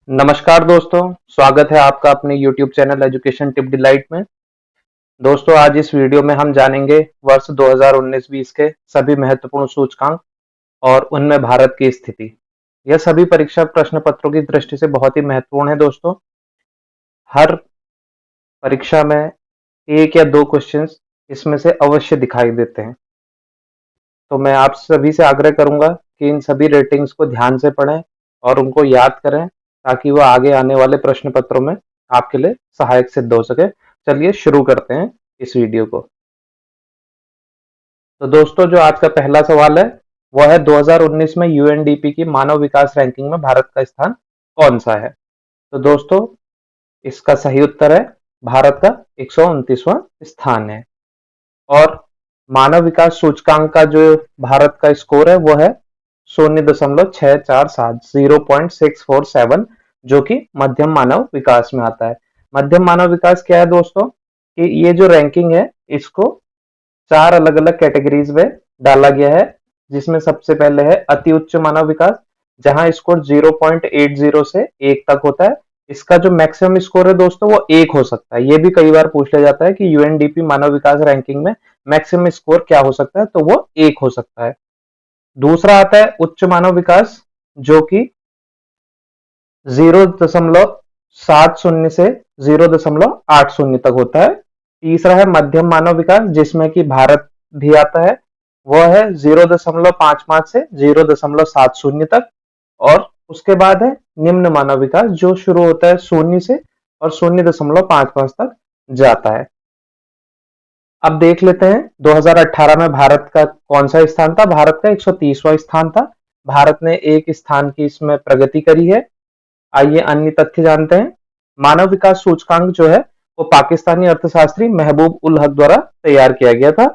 नमस्कार दोस्तों, स्वागत है आपका अपने YouTube channel education tip delight में। दोस्तों, आज इस वीडियो में हम जानेंगे वर्ष 2019-20 के सभी महत्वपूर्ण सूचकांक और उनमें भारत की स्थिति। यह सभी परीक्षा प्रश्न पत्रों की दृष्टि से बहुत ही महत्वपूर्ण है दोस्तों। हर परीक्षा में एक या दो क्वेश्चंस इसमें से अवश्य दिखाई देते हैं। तो मैं आप सभी से आग्रह करूंगा कि इन सभी रेटिंग्स को ध्यान से पढ़ें और उनको याद करें ताकि वह आगे आने वाले प्रश्न पत्रों में आपके लिए सहायक सिद्ध हो सके। चलिए शुरू करते हैं इस वीडियो को। तो दोस्तों, जो आज का पहला सवाल है वह है 2019 में यूएनडीपी की मानव विकास रैंकिंग में भारत का स्थान कौन सा है। तो दोस्तों, इसका सही उत्तर है भारत का 129वां स्थान है। और मानव विकास सूचकांक का जो भारत का स्कोर है वो है 0.647 0.647, जो कि मध्यम मानव विकास में आता है। मध्यम मानव विकास क्या है दोस्तों कि ये जो रैंकिंग है इसको चार अलग अलग कैटेगरीज में डाला गया है, जिसमें सबसे पहले है अति उच्च मानव विकास, जहां स्कोर 0.80 से 1 तक होता है। इसका जो मैक्सिमम स्कोर है दोस्तों वो 1 हो सकता है। ये भी कई बार पूछ लिया जाता है कि यूएनडीपी मानव विकास रैंकिंग में मैक्सिमम स्कोर क्या हो सकता है, तो वो 1 हो सकता है। दूसरा आता है उच्च मानव विकास, जो कि 0.70 से 0.80 तक होता है। तीसरा है मध्यम मानव विकास, जिसमें कि भारत भी आता है, वह है 0.55 से 0.70 तक। और उसके बाद है निम्न मानव विकास, जो शुरू होता है 0 से और 0.55 तक जाता है। अब देख लेते हैं 2018 में भारत का कौन सा स्थान था। भारत का 130वां स्थान था। भारत ने एक स्थान की इसमें प्रगति करी है। आइए अन्य तथ्य जानते हैं। मानव विकास सूचकांक जो है वो पाकिस्तानी अर्थशास्त्री महबूब उल हक द्वारा तैयार किया गया था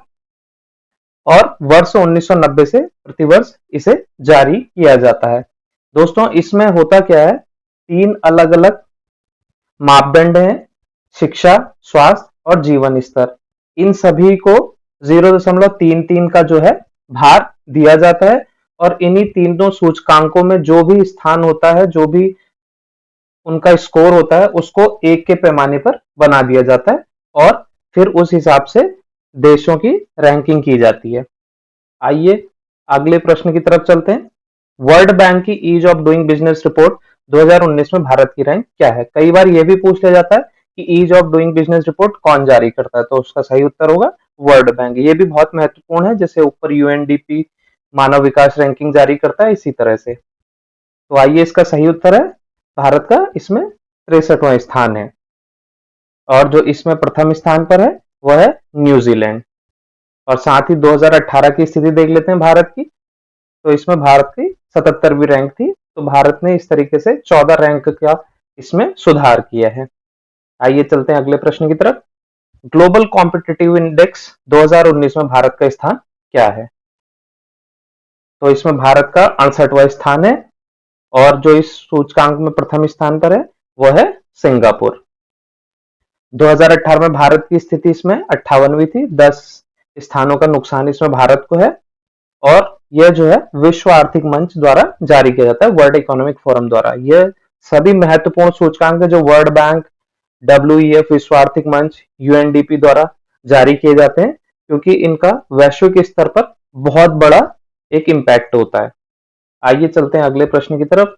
और वर्ष 1990 से प्रतिवर्ष इसे जारी किया जाता है। दोस्तों, इसमें होता क्या है, 3 अलग अलग मापदंड हैं: शिक्षा, स्वास्थ्य और जीवन स्तर। इन सभी को 0.33 का जो है भार दिया जाता है और इन्हीं तीनों सूचकांकों में जो भी स्थान होता है, जो भी उनका स्कोर होता है, उसको 1 के पैमाने पर बना दिया जाता है और फिर उस हिसाब से देशों की रैंकिंग की जाती है। आइए अगले प्रश्न की तरफ चलते हैं। वर्ल्ड बैंक की ease of doing business report 2019 में भारत की रैंक क्या है। कई बार यह भी पूछ लिया जाता है कि ease of doing business report कौन जारी करता है, तो उसका सही उत्तर होगा वर्ल्ड बैंक। ये भी बहुत महत्वपूर्ण है, जैसे ऊपर यूएनडीपी मानव विकास रैंकिंग जारी करता है, इसी तरह से। तो आइए, इसका सही उत्तर है भारत का इसमें 63वां स्थान है। और जो इसमें प्रथम स्थान पर है वह है न्यूजीलैंड। और साथ ही 2018 की स्थिति देख लेते हैं भारत की। तो इसमें भारत की 77वीं रैंक थी। तो भारत ने इस तरीके से 14 रैंक का इसमें सुधार किया है। आइए चलते हैं अगले प्रश्न की तरफ। ग्लोबल कॉम्पिटिटिव इंडेक्स 2019 में भारत का स्थान क्या है। तो इसमें भारत का 68वां स्थान है और जो इस सूचकांक में प्रथम स्थान पर है वह है सिंगापुर। 2018 में भारत की स्थिति इसमें 58वीं थी। 10 स्थानों का नुकसान इसमें भारत को है और यह जो है विश्व आर्थिक मंच द्वारा जारी किया जाता है, वर्ल्ड इकोनॉमिक फोरम द्वारा। यह सभी महत्वपूर्ण सूचकांक है जो वर्ल्ड बैंक, डब्ल्यूईएफ विश्व आर्थिक मंच, यूएनडीपी द्वारा जारी किए जाते हैं, क्योंकि इनका वैश्विक स्तर पर बहुत बड़ा एक इम्पैक्ट होता है। आइए चलते हैं अगले प्रश्न की तरफ।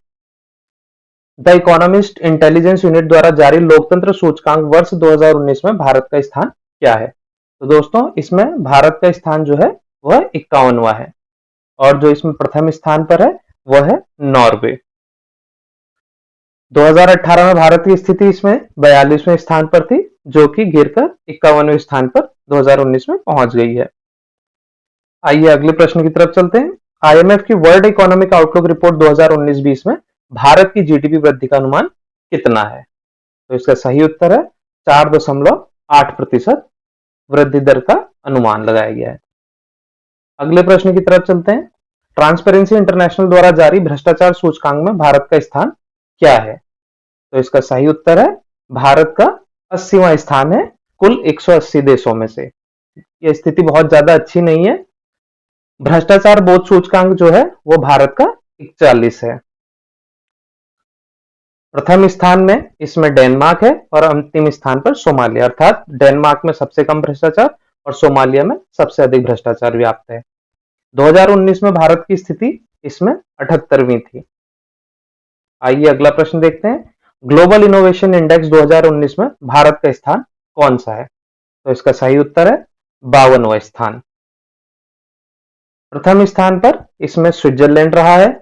द इकोनॉमिस्ट इंटेलिजेंस यूनिट द्वारा जारी लोकतंत्र सूचकांक वर्ष 2019 में भारत का स्थान क्या है। तो दोस्तों, इसमें भारत का स्थान जो है वह 51वां है और जो इसमें प्रथम स्थान पर है वह है नॉर्वे। 2018 में भारत की स्थिति इसमें 42वें स्थान पर थी, जो कि गिरकर 51वें स्थान पर 2019 में पहुंच गई है। आइए अगले प्रश्न की तरफ चलते हैं। आईएमएफ की वर्ल्ड इकोनॉमिक आउटलुक रिपोर्ट 2019-20 में भारत की जीडीपी वृद्धि का अनुमान कितना है। तो इसका सही उत्तर है 4.8% वृद्धि दर का अनुमान लगाया गया है। अगले प्रश्न की तरफ चलते हैं। ट्रांसपेरेंसी इंटरनेशनल द्वारा जारी भ्रष्टाचार सूचकांक में भारत का स्थान क्या है। तो इसका सही उत्तर है भारत का 80वां स्थान है कुल 180 देशों में से। यह स्थिति बहुत ज्यादा अच्छी नहीं है। भ्रष्टाचार बोध सूचकांक जो है वो भारत का 41 है। प्रथम स्थान में इसमें डेनमार्क है और अंतिम स्थान पर सोमालिया, अर्थात डेनमार्क में सबसे कम भ्रष्टाचार और सोमालिया में सबसे अधिक भ्रष्टाचार व्याप्त है। 2019 में भारत की स्थिति इसमें 78वीं थी। आइए अगला प्रश्न देखते हैं। ग्लोबल इनोवेशन इंडेक्स 2019 में भारत का स्थान कौन सा है? तो इसका सही उत्तर है 52वां स्थान। प्रथम स्थान पर इसमें स्विट्जरलैंड रहा है।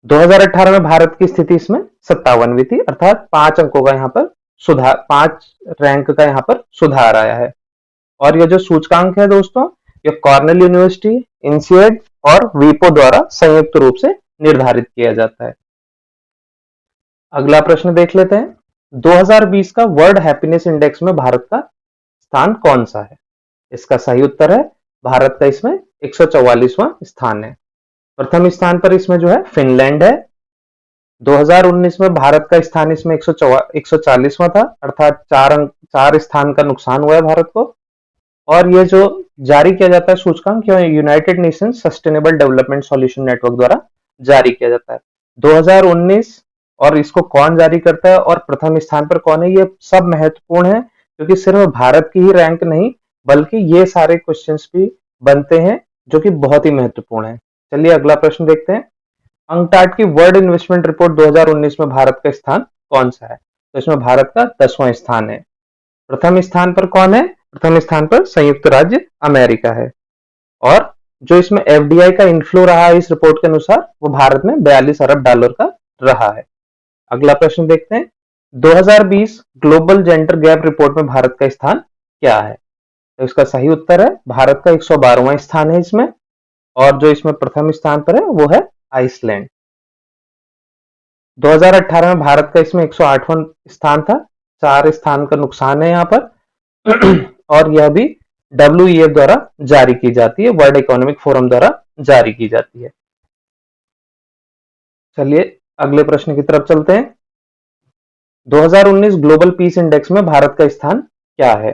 2018 में भारत की स्थिति इसमें 57वीं थी, अर्थात 5 अंकों का यहाँ पर सुधार, 5 रैंक का यहाँ पर सुधार आया है। और ये जो सूचकांक है दोस्तों, ये कॉर्नेल यूनिवर्सिटी, इंसिएड और वीपो द्वारा संयुक्त रूप से निर्धारित किया जाता है। अगला प्रश्न देख लेते हैं। 2020 का वर्ल्ड हैप्पीनेस इंडेक्स में भारत का स्थान कौन सा है? इसका सही उत्तर है भारत का इसमें 144वां स्थान है। प्रथम स्थान पर इसमें जो है फिनलैंड है। 2019 में भारत का स्थान इसमें 140वां था, अर्थात 4 स्थान का नुकसान हुआ है भारत को। और ये जो जारी किया जाता है सूचकांक, United nation sustainable development solution network द्वारा जारी किया जाता है 2019। और इसको कौन जारी करता है और प्रथम स्थान पर कौन है, ये सब महत्वपूर्ण है, क्योंकि सिर्फ भारत की ही रैंक नहीं बल्कि ये सारे क्वेश्चंस भी बनते हैं जो कि बहुत ही महत्वपूर्ण है। चलिए अगला प्रश्न देखते हैं। अंकटाड की वर्ल्ड इन्वेस्टमेंट रिपोर्ट 2019 में भारत का स्थान कौन सा है? तो इसमें भारत का 10वां स्थान है। प्रथम स्थान पर कौन है? प्रथम स्थान पर संयुक्त राज्य अमेरिका है। और जो इसमें एफडीआई का इनफ्लो रहा है इस रिपोर्ट के अनुसार, वो भारत में $42 अरब का रहा है। अगला प्रश्न देखते हैं। 2020 ग्लोबल जेंडर गैप रिपोर्ट में भारत का स्थान क्या है? तो इसका सही उत्तर है भारत का 112वां स्थान है इसमें। और जो इसमें प्रथम स्थान पर है वो है आइसलैंड। 2018 में भारत का इसमें 108वां स्थान था, 4 स्थान का नुकसान है यहाँ पर। और यह भी WEF द्वारा जारी की जाती है, वर्ल्ड इकोनॉमिक फोरम द्वारा जारी की जाती है। चलिए अगले प्रश्न की तरफ चलते हैं। 2019 ग्लोबल पीस इंडेक्स में भारत का स्थान क्या है?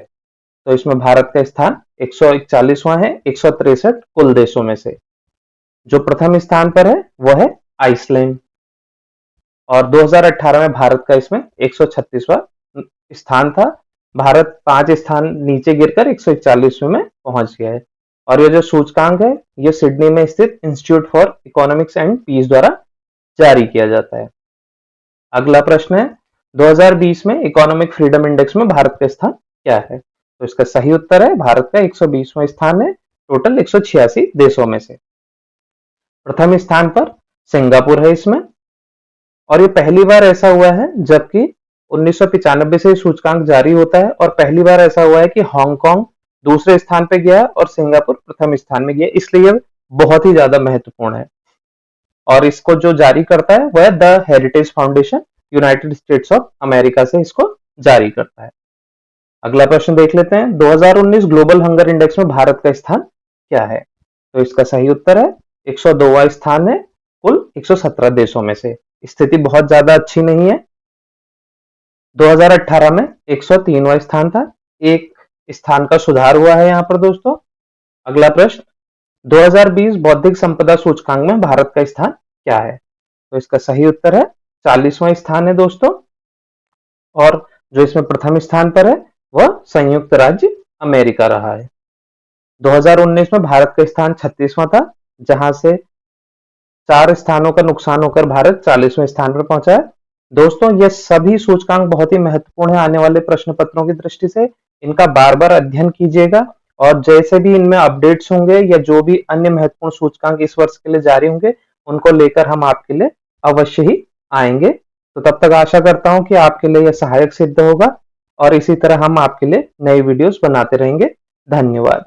तो इसमें भारत का स्थान 141वां है 163 कुल देशों में से। जो प्रथम स्थान पर है वो है आइसलैंड। और 2018 में भारत का इसमें 136वां स्थान था। भारत 5 स्थान नीचे गिरकर 141वें में पहुंच गया है। और ये जो सूचकांक है ये सिडनी में स्थित Institute for Economics and Peace द्वारा जारी किया जाता है। अगला प्रश्न है। 2020 में इकोनॉमिक फ्रीडम इंडेक्स में भारत का स्थान क्या है? तो इसका सही उत्तर है भारत का 120वां स्थान है, टोटल 186 देशों में से। प्रथम स्थान पर सिंगापुर है इसमें। और ये पहली बार ऐसा हुआ है, जबकि 1995 से सूचकांक जारी होता है, और पहली बार ऐसा हुआ है कि हांगकांग दूसरे स्थान पे गया और सिंगापुर प्रथम स्थान में गया, इसलिए बहुत ही ज्यादा महत्वपूर्ण है। और इसको जो जारी करता है वह the heritage foundation United states of America से इसको जारी करता है। अगला प्रश्न देख लेते हैं। 2019 ग्लोबल हंगर इंडेक्स में भारत का स्थान क्या है? तो इसका सही उत्तर है 102वां स्थान है कुल 117 देशों में से। स्थिति बहुत ज्यादा अच्छी नहीं है। 2018 में 103वां स्थान था, एक स्थान का सुधार हुआ है यहाँ पर दोस्तों। अगला प्रश्न। 2020 बौद्धिक संपदा सूचकांक में भारत का स्थान क्या है? तो इसका सही उत्तर है 40वां स्थान है दोस्तों। और जो इसमें प्रथम स्थान पर है वह संयुक्त राज्य अमेरिका रहा है। 2019 में भारत का स्थान 36वां था, जहां से 4 स्थानों का नुकसान होकर भारत 40वें स्थान पर पहुंचा है। दोस्तों ये सभी सूचकांक बहुत ही महत्वपूर्ण है आने वाले प्रश्न पत्रों की दृष्टि से। इनका बार बार अध्ययन कीजिएगा, और जैसे भी इनमें अपडेट्स होंगे या जो भी अन्य महत्वपूर्ण सूचकांक इस वर्ष के लिए जारी होंगे, उनको लेकर हम आपके लिए अवश्य ही आएंगे। तो तब तक आशा करता हूं कि आपके लिए यह सहायक सिद्ध होगा, और इसी तरह हम आपके लिए नई वीडियोस बनाते रहेंगे। धन्यवाद।